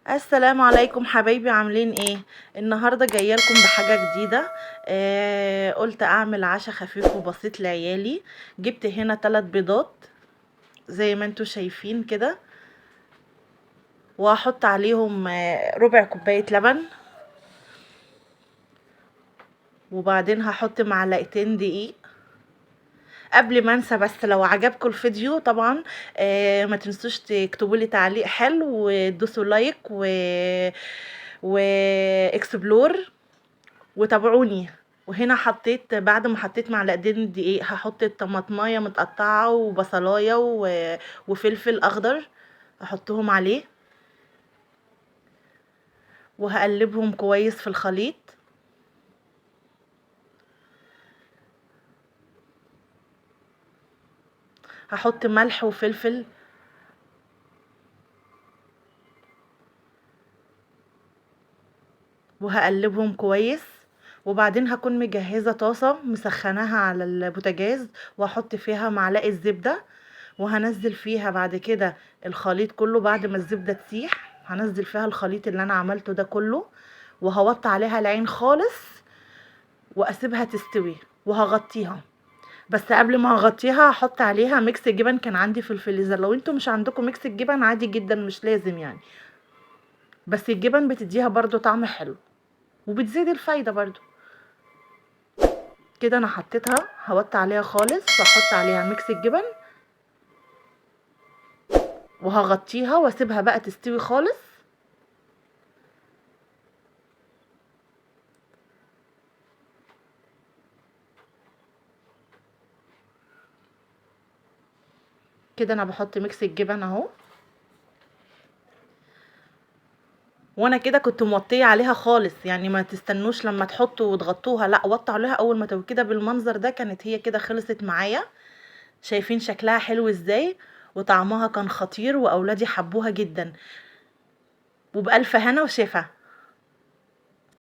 السلام عليكم حبايبي، عاملين ايه؟ النهارده جايه لكم بحاجه جديده. قلت اعمل عشاء خفيف وبسيط لعيالي. جبت هنا 3 بيضات زي ما انتوا شايفين كده، وهحط عليهم ربع كوبايه لبن، وبعدين هحط معلقتين دقيق. قبل ما انسى، بس لو عجبكم الفيديو طبعا ما تنسوش تكتبوا لي تعليق حلو وتدوسوا لايك واكسبلور وتابعوني. وهنا حطيت، بعد ما حطيت معلقتين دقيق، هحط الطماطمايه متقطعه وبصلايه وفلفل اخضر احطهم عليه، وهقلبهم كويس في الخليط. هحط ملح وفلفل، وهقلبهم كويس. وبعدين هكون مجهزة طاسة مسخناها على البوتاجاز، وهحط فيها معلقة زبدة، وهنزل فيها بعد كده الخليط كله. بعد ما الزبدة تسيح هنزل فيها الخليط اللي انا عملته ده كله، وهوطي عليها العين خالص واسيبها تستوي، وهغطيها. بس قبل ما اغطيها هحط عليها ميكس جبن كان عندي في الفريزر. لو انتوا مش عندكم ميكس الجبن عادي جدا، مش لازم يعني، بس الجبن بتديها برضو طعم حلو وبتزيد الفايدة برضو. كده انا حطيتها، هوطي عليها خالص واحط عليها ميكس الجبن، وهغطيها واسيبها بقى تستوي خالص. كده انا بحط ميكس الجبن اهو، وانا كده كنت موطيه عليها خالص، يعني ما تستنوش لما تحطوا وتغطوها، لا وطوا عليها اول ما تبقى كده بالمنظر ده. كانت هي كده خلصت معايا. شايفين شكلها حلو ازاي؟ وطعمها كان خطير، واولادي حبوها جدا. وبألف هنا وشفا.